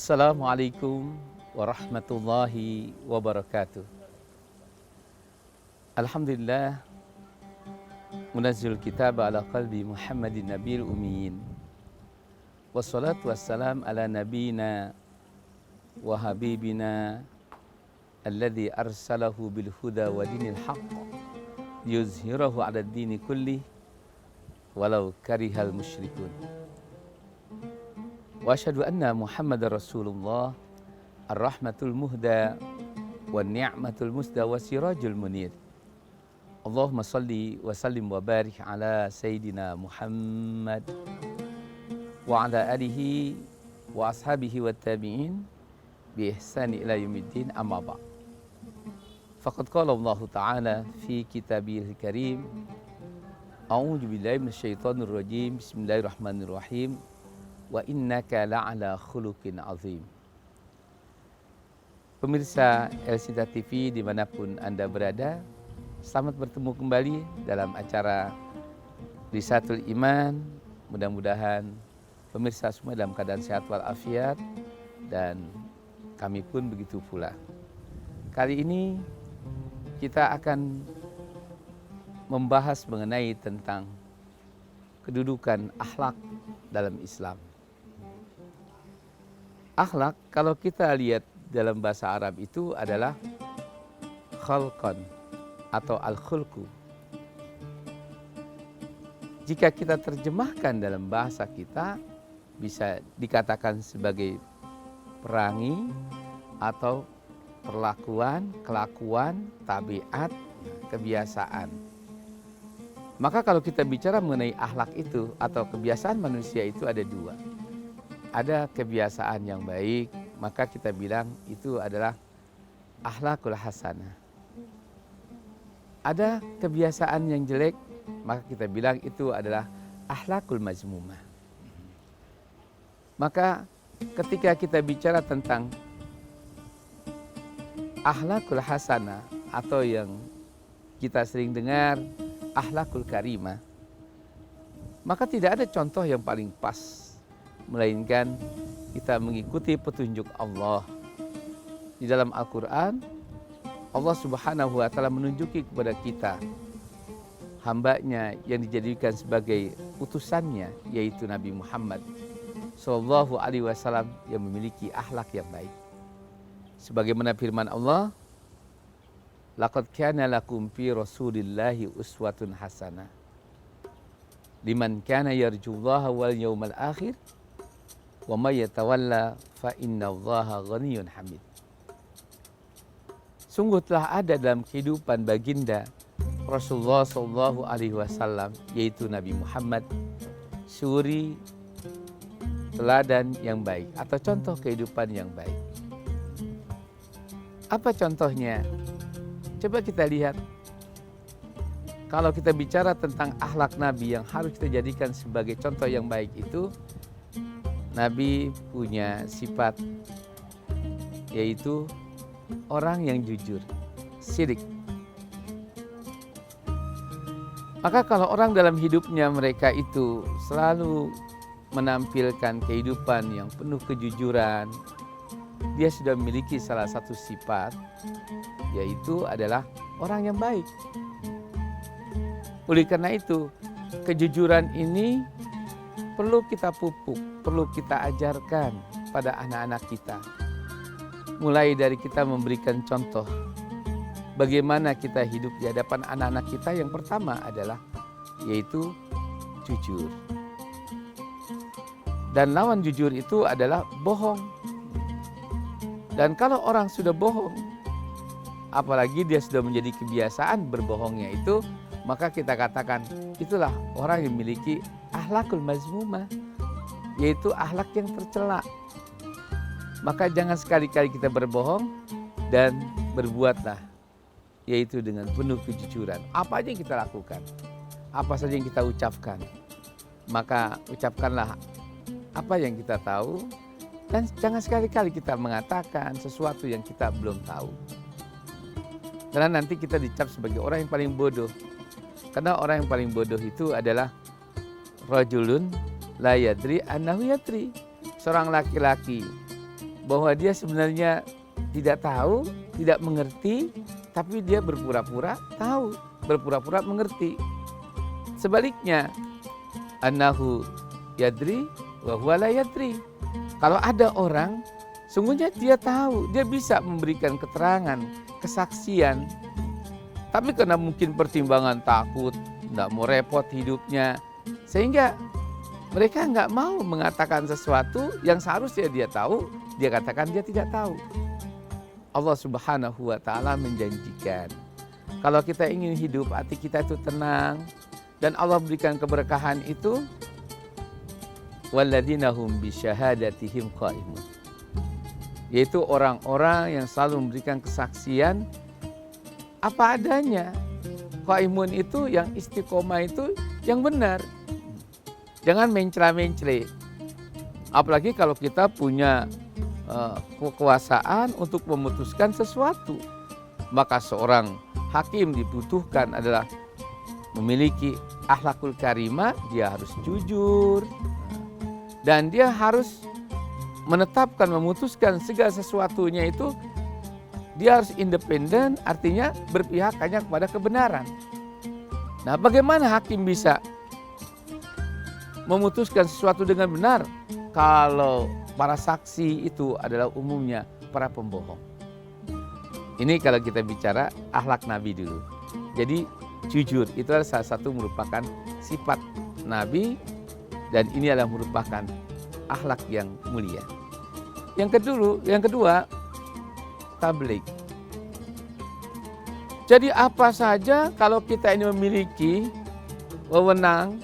Assalamualaikum warahmatullahi wabarakatuh. Alhamdulillah munazzil kitab ala qalbi Muhammadin nabiyil ummiyin. Wassalatu wassalam ala nabiyina wa habibina alladzi arsalahu bil huda wa dinil haqq yuzhirahu ala dini kulli walau karihal musyrikun. Wa asyhadu anna Muhammadar Rasulullah ar-rahmatul muhda wa ni'matul musda wa sirajul munir. Allahumma salli wa sallim wa barik ala Sayyidina Muhammad wa ala alihi wa ashabihi wa tabi'in bi ihsani ila yaumiddin, amma ba'd. Faqad qala Allah Ta'ala fi kitabihil karim, a'udzu billahi minasyaitonir rajim, bismillahirrahmanirrahim, wa innaka la'ala khuluqin azim. Pemirsa Elsita TV dimanapun Anda berada, selamat bertemu kembali dalam acara Risatul Iman. Mudah-mudahan pemirsa semua dalam keadaan sehat walafiat, dan kami pun begitu pula. Kali ini kita akan membahas mengenai tentang kedudukan akhlak dalam Islam. Akhlak kalau kita lihat dalam bahasa Arab itu adalah khalqan atau al-khulqu. Jika kita terjemahkan dalam bahasa kita, bisa dikatakan sebagai perangi atau perlakuan, kelakuan, tabiat, kebiasaan. Maka kalau kita bicara mengenai akhlak itu atau kebiasaan manusia itu ada dua. Ada kebiasaan yang baik, maka kita bilang itu adalah akhlakul hasanah. Ada kebiasaan yang jelek, maka kita bilang itu adalah akhlakul mazmumah. Maka ketika kita bicara tentang akhlakul hasanah atau yang kita sering dengar akhlakul karimah, maka tidak ada contoh yang paling pas, melainkan kita mengikuti petunjuk Allah. Di dalam Al-Quran, Allah Subhanahu wa Ta'ala menunjuki kepada kita hambanya yang dijadikan sebagai utusannya, yaitu Nabi Muhammad Sallallahu Alaihi Wasallam, yang memiliki akhlak yang baik. Sebagaimana firman Allah, laqad kana lakum fi rasulillahi uswatun hasanah liman kana yarjullaha wal yawmal akhir wa may yatawalla fa innallaha ghaniyyun hamid. Sungguh telah ada dalam kehidupan baginda Rasulullah sallallahu alaihi wasallam, yaitu Nabi Muhammad, suri teladan yang baik atau contoh kehidupan yang baik. Apa contohnya? Coba kita lihat. Kalau kita bicara tentang akhlak Nabi yang harus kita jadikan sebagai contoh yang baik itu, Nabi punya sifat, yaitu orang yang jujur, sidik. Maka kalau orang dalam hidupnya mereka itu selalu menampilkan kehidupan yang penuh kejujuran, dia sudah memiliki salah satu sifat, yaitu adalah orang yang baik. Oleh karena itu, kejujuran ini perlu kita pupuk, perlu kita ajarkan pada anak-anak kita. Mulai dari kita memberikan contoh bagaimana kita hidup di hadapan anak-anak kita. Yang pertama adalah yaitu jujur. Dan lawan jujur itu adalah bohong. Dan kalau orang sudah bohong, apalagi dia sudah menjadi kebiasaan berbohongnya itu, maka kita katakan itulah orang yang memiliki akhlakul mazmumah, yaitu akhlak yang tercela. Maka jangan sekali-kali kita berbohong, dan berbuatlah yaitu dengan penuh kejujuran. Apa aja yang kita lakukan, apa saja yang kita ucapkan, maka ucapkanlah apa yang kita tahu, dan jangan sekali-kali kita mengatakan sesuatu yang kita belum tahu. Karena nanti kita dicap sebagai orang yang paling bodoh. Karena orang yang paling bodoh itu adalah rajulun la yadri annahu yadri. Seorang laki-laki bahwa dia sebenarnya tidak tahu, tidak mengerti, tapi dia berpura-pura tahu, berpura-pura mengerti. Sebaliknya, annahu yadri wa huwa la yadri. Kalau ada orang, sungguhnya dia tahu, dia bisa memberikan keterangan, kesaksian, tapi karena mungkin pertimbangan takut, tidak mau repot hidupnya, sehingga mereka nggak mau mengatakan sesuatu yang seharusnya dia tahu, dia katakan dia tidak tahu. Allah Subhanahu wa Ta'ala menjanjikan, kalau kita ingin hidup hati kita itu tenang dan Allah berikan keberkahan itu, walladzina hum bisyhadatihim qaimun, yaitu orang-orang yang selalu memberikan kesaksian apa adanya. Qaimun itu yang istiqomah, itu yang benar, jangan mencela-mencela. Apalagi kalau kita punya kekuasaan untuk memutuskan sesuatu, maka seorang hakim dibutuhkan adalah memiliki akhlakul karimah. Dia harus jujur dan dia harus menetapkan, memutuskan segala sesuatunya itu. Dia harus independen, artinya berpihak hanya kepada kebenaran. Nah, bagaimana hakim bisa memutuskan sesuatu dengan benar kalau para saksi itu adalah umumnya para pembohong? Ini kalau kita bicara akhlak Nabi dulu. Jadi jujur itu adalah salah satu merupakan sifat Nabi, dan ini adalah merupakan akhlak yang mulia. Yang kedua, tabligh. Jadi apa saja kalau kita ini memiliki wewenang,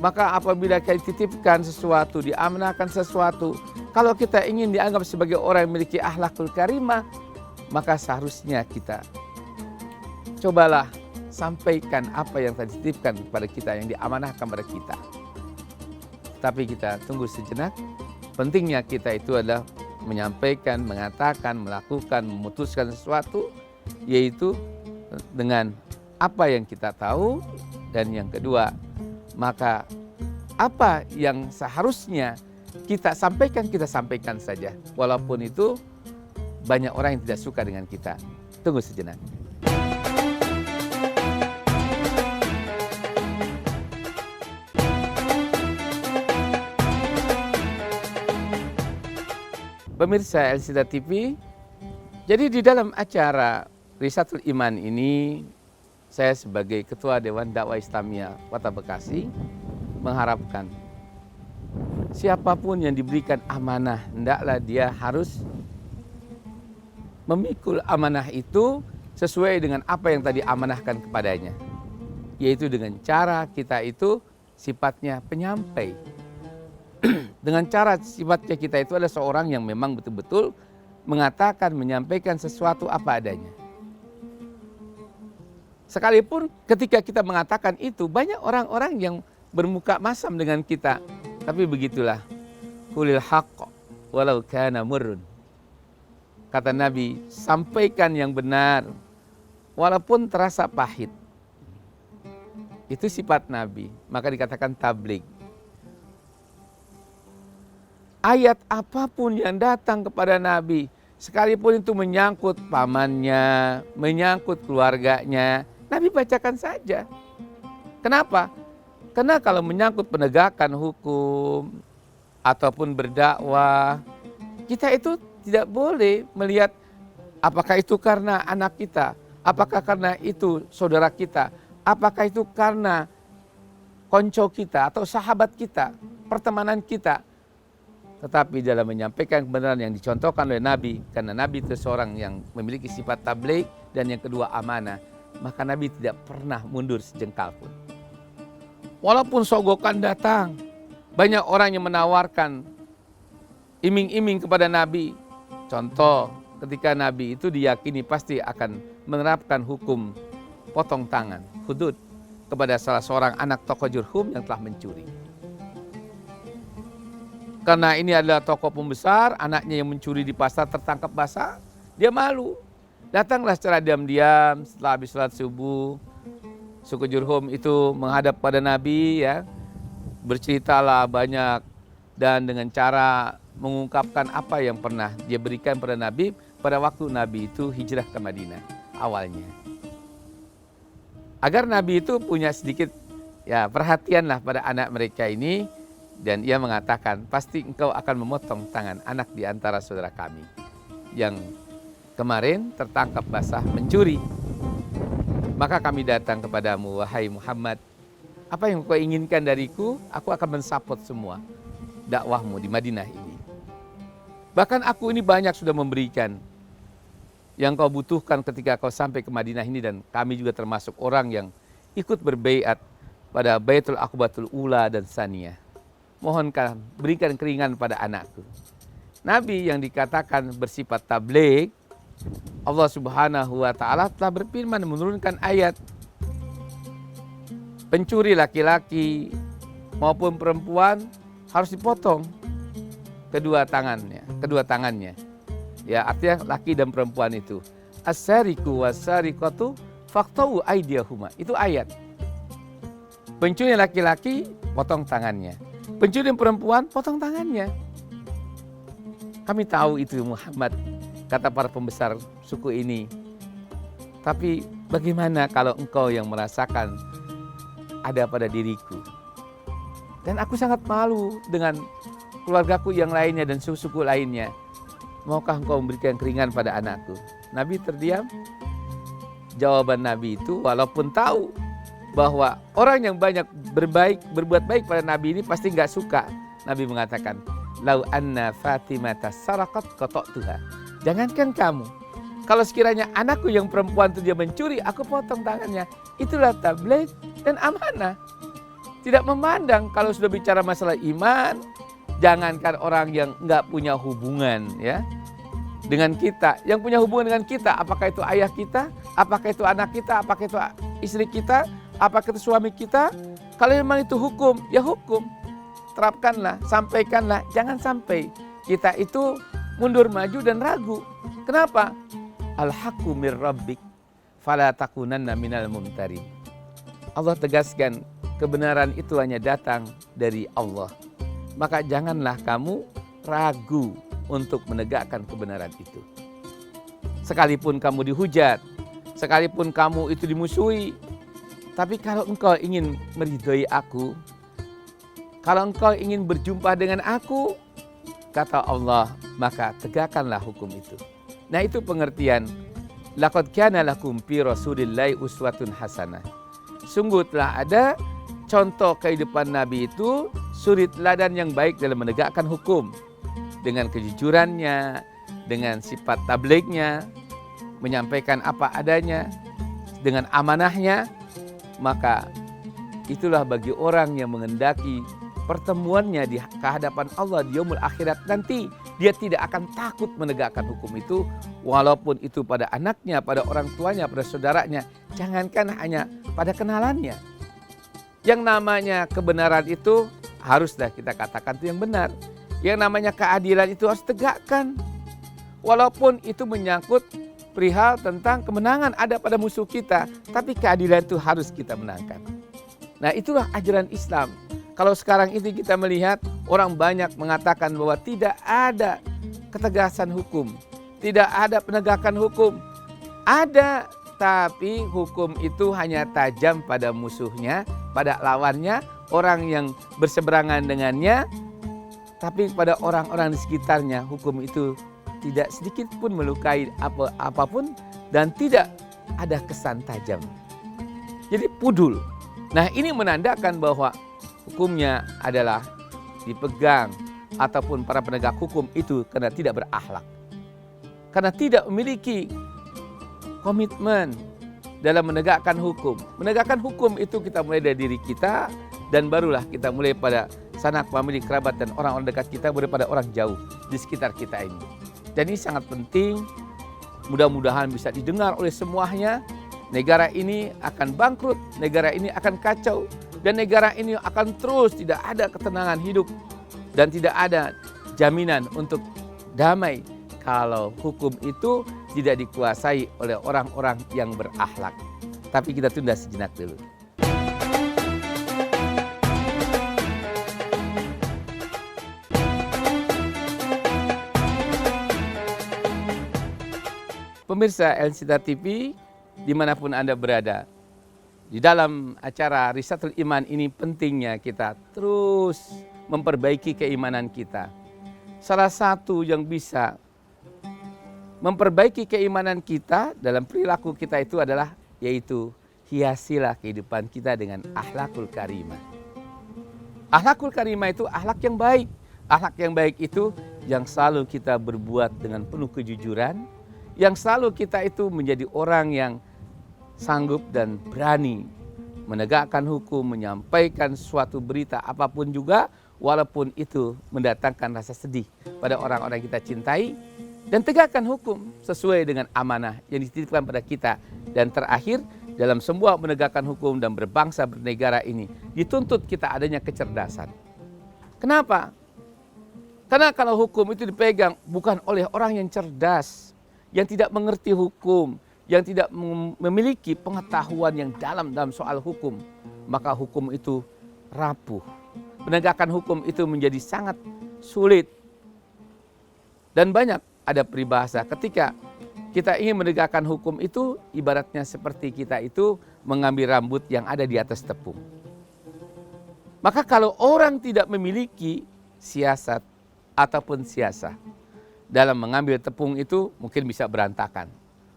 maka apabila kita titipkan sesuatu, diamanahkan sesuatu, kalau kita ingin dianggap sebagai orang yang memiliki akhlakul karimah, maka seharusnya kita cobalah sampaikan apa yang telah dititipkan kepada kita, yang diamanahkan kepada kita. Tapi kita tunggu sejenak. Pentingnya kita itu adalah menyampaikan, mengatakan, melakukan, memutuskan sesuatu, yaitu dengan apa yang kita tahu. Dan yang kedua, maka apa yang seharusnya kita sampaikan saja, walaupun itu banyak orang yang tidak suka dengan kita. Tunggu sejenak. Pemirsa Elsida TV, jadi di dalam acara Risatul Iman ini, saya sebagai Ketua Dewan Dakwah Islamiyah Kota Bekasi mengharapkan siapapun yang diberikan amanah, hendaklah dia harus memikul amanah itu sesuai dengan apa yang tadi amanahkan kepadanya, yaitu dengan cara kita itu sifatnya penyampai. Dengan cara sifatnya kita itu adalah seorang yang memang betul-betul mengatakan, menyampaikan sesuatu apa adanya. Sekalipun ketika kita mengatakan itu, banyak orang-orang yang bermuka masam dengan kita. Tapi begitulah, qulil haqq walau kana murrun. Kata Nabi, sampaikan yang benar walaupun terasa pahit. Itu sifat Nabi, maka dikatakan tabligh. Ayat apapun yang datang kepada Nabi, sekalipun itu menyangkut pamannya, menyangkut keluarganya, Nabi bacakan saja. Kenapa? Karena kalau menyangkut penegakan hukum ataupun berdakwah, kita itu tidak boleh melihat apakah itu karena anak kita, apakah karena itu saudara kita, apakah itu karena konco kita atau sahabat kita, pertemanan kita. Tetapi dalam menyampaikan kebenaran yang dicontohkan oleh Nabi, karena Nabi itu seorang yang memiliki sifat tabligh dan yang kedua amanah, maka Nabi tidak pernah mundur sejengkal pun. Walaupun sogokan datang, banyak orang yang menawarkan iming-iming kepada Nabi. Contoh, ketika Nabi itu diyakini pasti akan menerapkan hukum potong tangan, hudud, kepada salah seorang anak tokoh Jurhum yang telah mencuri. Karena ini adalah tokoh pembesar, anaknya yang mencuri di pasar tertangkap basah, dia malu. Datanglah secara diam-diam setelah habis salat subuh, suku Jurhum itu menghadap pada Nabi, ya, berceritalah banyak dan dengan cara mengungkapkan apa yang pernah dia berikan pada Nabi pada waktu Nabi itu hijrah ke Madinah awalnya. Agar Nabi itu punya sedikit perhatianlah pada anak mereka ini, dan ia mengatakan, pasti engkau akan memotong tangan anak di antara saudara kami yang kemarin tertangkap basah mencuri. Maka kami datang kepadamu, wahai Muhammad, apa yang kau inginkan dariku, aku akan mensupport semua dakwahmu di Madinah ini. Bahkan aku ini banyak sudah memberikan yang kau butuhkan ketika kau sampai ke Madinah ini, dan kami juga termasuk orang yang ikut berbaiat pada Baitul Aqbatul Ula dan Saniyah. Mohonkan berikan keringan pada anakku. Nabi yang dikatakan bersifat tabligh, Allah Subhanahu wa taala telah berfirman menurunkan ayat, pencuri laki-laki maupun perempuan harus dipotong kedua tangannya. Ya, artinya laki dan perempuan itu. As-sariqu was-sariqatu faqta'u aydiyahuma. Itu ayat. Pencuri laki-laki potong tangannya. Pencuri perempuan potong tangannya. Kami tahu itu Muhammad, kata para pembesar suku ini. Tapi bagaimana kalau engkau yang merasakan ada pada diriku? Dan aku sangat malu dengan keluargaku yang lainnya dan suku lainnya. Maukah engkau memberikan keringan pada anakku? Nabi terdiam. Jawaban Nabi itu, walaupun tahu bahwa orang yang banyak berbuat baik pada Nabi ini pasti nggak suka. Nabi mengatakan, lau anna Fatimata saraqat qata'tuha. Jangankan kamu, kalau sekiranya anakku yang perempuan itu dia mencuri, aku potong tangannya. Itulah tabligh dan amanah. Tidak memandang kalau sudah bicara masalah iman, jangankan orang yang nggak punya hubungan dengan kita, yang punya hubungan dengan kita, apakah itu ayah kita, apakah itu anak kita, apakah itu istri kita, apakah itu suami kita. Kalau memang itu hukum, ya hukum. Terapkanlah, sampaikanlah. Jangan sampai kita itu mundur maju dan ragu. Kenapa? Al-haqqu mir rabbik fala takunanna minal mumtarin. Allah tegaskan, kebenaran itu hanya datang dari Allah. Maka janganlah kamu ragu untuk menegakkan kebenaran itu. Sekalipun kamu dihujat, sekalipun kamu itu dimusuhi, tapi kalau engkau ingin meridhai aku, kalau engkau ingin berjumpa dengan aku, kata Allah, maka tegakkanlah hukum itu. Nah, itu pengertian laqad kana lakum fi rasulillahi uswatun hasanah. Sungguh telah ada contoh kehidupan Nabi itu suri teladan yang baik dalam menegakkan hukum, dengan kejujurannya, dengan sifat tablighnya, menyampaikan apa adanya, dengan amanahnya. Maka itulah bagi orang yang mengendaki pertemuannya di kehadapan Allah di yaumul akhirat nanti, dia tidak akan takut menegakkan hukum itu, walaupun itu pada anaknya, pada orang tuanya, pada saudaranya, jangankan hanya pada kenalannya. Yang namanya kebenaran itu haruslah kita katakan itu yang benar. Yang namanya keadilan itu harus tegakkan. Walaupun itu menyangkut perihal tentang kemenangan ada pada musuh kita, tapi keadilan itu harus kita menangkan. Nah, itulah ajaran Islam. Kalau sekarang ini kita melihat orang banyak mengatakan bahwa tidak ada ketegasan hukum, tidak ada penegakan hukum. Ada, tapi hukum itu hanya tajam pada musuhnya, pada lawannya, orang yang berseberangan dengannya. Tapi pada orang-orang di sekitarnya, hukum itu tidak sedikit pun melukai apapun dan tidak ada kesan tajam. Jadi pudul. Nah, ini menandakan bahwa hukumnya adalah dipegang ataupun para penegak hukum itu karena tidak berakhlak. Karena tidak memiliki komitmen dalam menegakkan hukum. Menegakkan hukum itu kita mulai dari diri kita, dan barulah kita mulai pada sanak famili, kerabat, dan orang-orang dekat kita, daripada orang jauh di sekitar kita ini. Dan ini sangat penting, mudah-mudahan bisa didengar oleh semuanya. Negara ini akan bangkrut, negara ini akan kacau, dan negara ini akan terus tidak ada ketenangan hidup, dan tidak ada jaminan untuk damai kalau hukum itu tidak dikuasai oleh orang-orang yang berakhlak. Tapi kita tunda sejenak dulu. Pemirsa Elsita TV, dimanapun Anda berada, di dalam acara Risatul Iman ini pentingnya kita terus memperbaiki keimanan kita. Salah satu yang bisa memperbaiki keimanan kita dalam perilaku kita itu adalah yaitu hiasilah kehidupan kita dengan akhlakul karimah. Akhlakul karimah itu akhlak yang baik. Akhlak yang baik itu yang selalu kita berbuat dengan penuh kejujuran, yang selalu kita itu menjadi orang yang sanggup dan berani menegakkan hukum, menyampaikan suatu berita apapun juga, walaupun itu mendatangkan rasa sedih pada orang-orang yang kita cintai, dan tegakkan hukum sesuai dengan amanah yang dititipkan pada kita. Dan terakhir, dalam semua menegakkan hukum dan berbangsa bernegara ini, dituntut kita adanya kecerdasan. Kenapa? Karena kalau hukum itu dipegang bukan oleh orang yang cerdas, yang tidak mengerti hukum, yang tidak memiliki pengetahuan yang dalam soal hukum, maka hukum itu rapuh. Penegakan hukum itu menjadi sangat sulit. Dan banyak ada peribahasa ketika kita ingin menegakkan hukum itu ibaratnya seperti kita itu mengambil rambut yang ada di atas tepung. Maka kalau orang tidak memiliki siasat ataupun siasah dalam mengambil tepung itu mungkin bisa berantakan.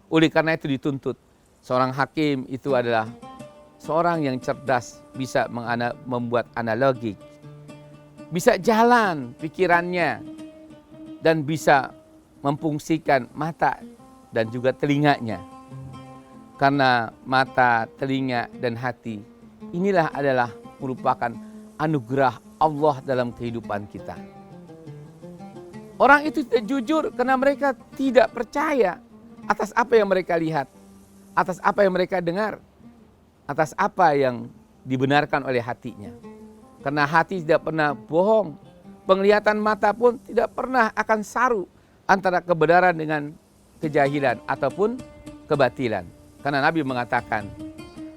Oleh karena itu dituntut seorang hakim itu adalah seorang yang cerdas, bisa membuat analogi, bisa jalan pikirannya, dan bisa memfungsikan mata dan juga telinganya. Karena mata, telinga, dan hati inilah adalah merupakan anugerah Allah dalam kehidupan kita. Orang itu tidak jujur karena mereka tidak percaya atas apa yang mereka lihat, atas apa yang mereka dengar, atas apa yang dibenarkan oleh hatinya. Karena hati tidak pernah bohong, penglihatan mata pun tidak pernah akan saru antara kebenaran dengan kejahilan ataupun kebatilan. Karena Nabi mengatakan,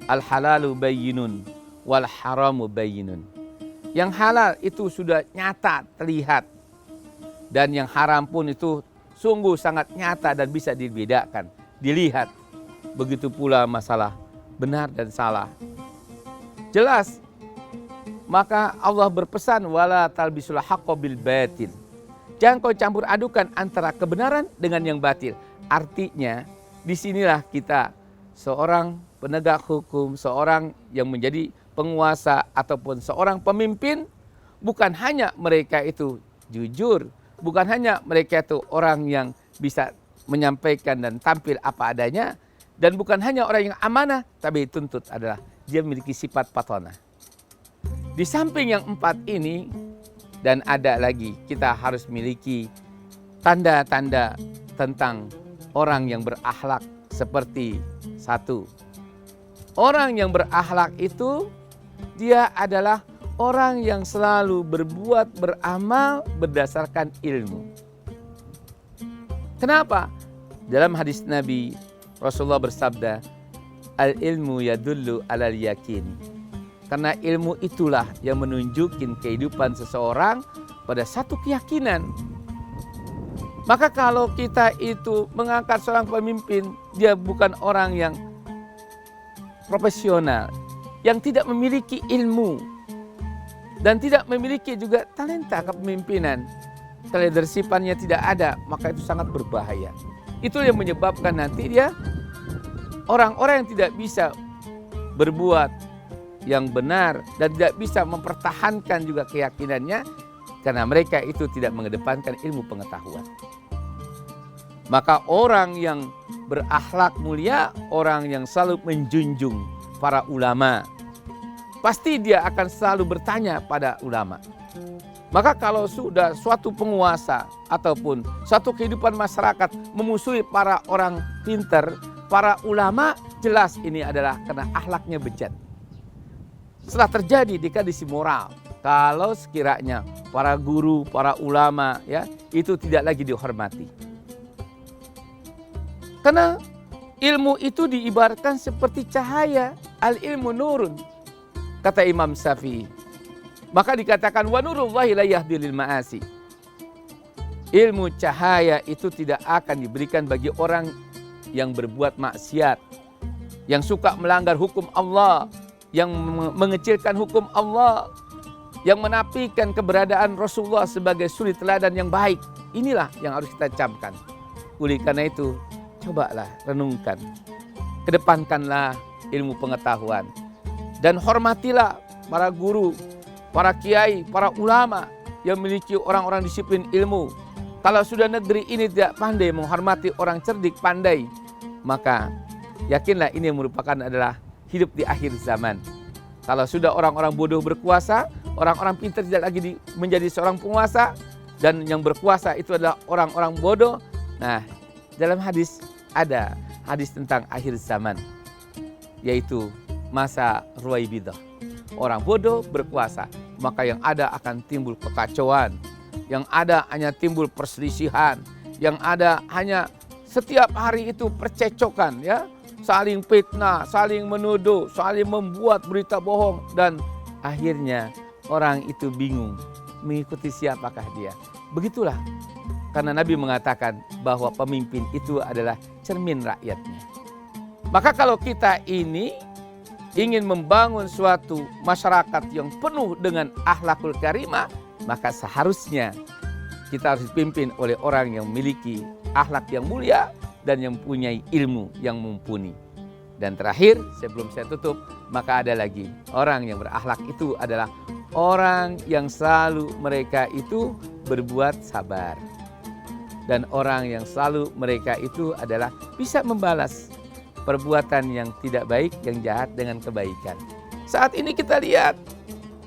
al-halalu bayyinun wal haramu bayyinun. Yang halal itu sudah nyata terlihat, dan yang haram pun itu sungguh sangat nyata dan bisa dibedakan, dilihat. Begitu pula masalah benar dan salah. Jelas. Maka Allah berpesan, wala talbisul haqqo bil batil. Jangan kau campur adukan antara kebenaran dengan yang batil. Artinya, disinilah kita seorang penegak hukum, seorang yang menjadi penguasa ataupun seorang pemimpin, bukan hanya mereka itu jujur, bukan hanya mereka itu orang yang bisa menyampaikan dan tampil apa adanya, dan bukan hanya orang yang amanah, tapi tuntut adalah dia memiliki sifat patonah. Di samping yang 4 ini, dan ada lagi, kita harus memiliki tanda-tanda tentang orang yang berakhlak seperti 1. Orang yang berakhlak itu, dia adalah orang yang selalu berbuat, beramal berdasarkan ilmu. Kenapa? Dalam hadis Nabi, Rasulullah bersabda, al-ilmu yadullu alal yakin. Karena ilmu itulah yang menunjukkan kehidupan seseorang pada satu keyakinan. Maka kalau kita itu mengangkat seorang pemimpin, dia bukan orang yang profesional, yang tidak memiliki ilmu, dan tidak memiliki juga talenta kepemimpinan, leadership-nya tidak ada, maka itu sangat berbahaya. Itu yang menyebabkan nanti dia orang-orang yang tidak bisa berbuat yang benar dan tidak bisa mempertahankan juga keyakinannya karena mereka itu tidak mengedepankan ilmu pengetahuan. Maka orang yang berakhlak mulia, orang yang selalu menjunjung para ulama, pasti dia akan selalu bertanya pada ulama. Maka kalau sudah suatu penguasa ataupun suatu kehidupan masyarakat memusuhi para orang pintar, para ulama, jelas ini adalah karena akhlaknya bejat. Setelah terjadi degradasi moral, kalau sekiranya para guru, para ulama ya itu tidak lagi dihormati. Karena ilmu itu diibaratkan seperti cahaya, al-ilmu nurun, kata Imam Syafi'i. Maka dikatakan wa nurullahi la yahdi lil ma'asi. Ilmu cahaya itu tidak akan diberikan bagi orang yang berbuat maksiat, yang suka melanggar hukum Allah, yang mengecilkan hukum Allah, yang menafikan keberadaan Rasulullah sebagai suri teladan yang baik. Inilah yang harus kita camkan. Oleh karena itu, cobalah renungkan, kedepankanlah ilmu pengetahuan, dan hormatilah para guru, para kiai, para ulama yang memiliki orang-orang disiplin ilmu. Kalau sudah negeri ini tidak pandai menghormati orang cerdik, pandai, maka yakinlah ini merupakan adalah hidup di akhir zaman. Kalau sudah orang-orang bodoh berkuasa, orang-orang pintar tidak lagi menjadi seorang penguasa, dan yang berkuasa itu adalah orang-orang bodoh. Nah, dalam hadis ada hadis tentang akhir zaman, yaitu masa Ruwaibidah. Orang bodoh berkuasa, maka yang ada akan timbul kekacauan, yang ada hanya timbul perselisihan, yang ada hanya setiap hari itu percecokan, ya, saling fitnah, saling menuduh, saling membuat berita bohong, dan akhirnya orang itu bingung mengikuti siapakah dia. Begitulah, karena Nabi mengatakan bahwa pemimpin itu adalah cermin rakyatnya. Maka kalau kita ini ingin membangun suatu masyarakat yang penuh dengan akhlakul karimah, maka seharusnya kita harus dipimpin oleh orang yang memiliki akhlak yang mulia dan yang mempunyai ilmu yang mumpuni. Dan terakhir, sebelum saya tutup, maka ada lagi orang yang berakhlak itu adalah orang yang selalu mereka itu berbuat sabar. Dan orang yang selalu mereka itu adalah bisa membalas perbuatan yang tidak baik, yang jahat dengan kebaikan. Saat ini kita lihat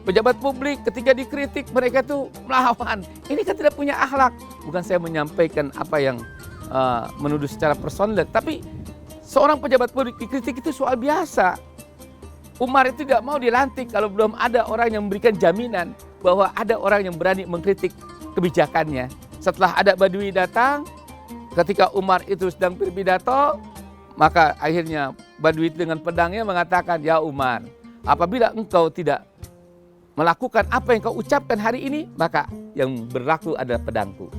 pejabat publik ketika dikritik mereka tuh melawan. Ini kan tidak punya akhlak. Bukan saya menyampaikan apa yang menuduh secara personal, tapi seorang pejabat publik dikritik itu soal biasa. Umar itu tidak mau dilantik kalau belum ada orang yang memberikan jaminan bahwa ada orang yang berani mengkritik kebijakannya. Setelah ada Badui datang, ketika Umar itu sedang berpidato, maka akhirnya Badui dengan pedangnya mengatakan, "Ya Umar, apabila engkau tidak melakukan apa yang kau ucapkan hari ini, maka yang berlaku adalah pedangku."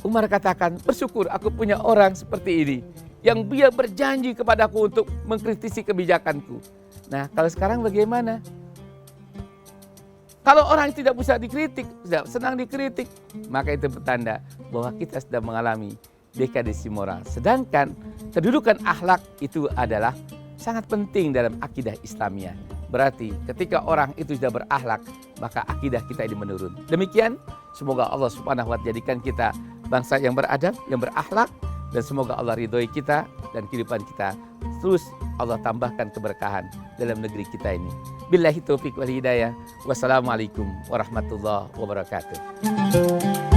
Umar katakan, "Bersyukur aku punya orang seperti ini, yang dia berjanji kepadaku untuk mengkritisi kebijakanku." Nah, kalau sekarang bagaimana? Kalau orang tidak bisa dikritik, tidak senang dikritik, maka itu bertanda bahwa kita sedang mengalami dekadesi moral. Sedangkan kedudukan akhlak itu adalah sangat penting dalam akidah Islamiyah. Berarti ketika orang itu sudah berakhlak, maka akidah kita ini menurun. Demikian, semoga Allah Subhanahu wa Ta'ala jadikan kita bangsa yang beradab, yang berakhlak, dan semoga Allah ridhoi kita dan kehidupan kita terus Allah tambahkan keberkahan dalam negeri kita ini. Billahi taufiq wal hidayah. Wassalamualaikum warahmatullahi wabarakatuh.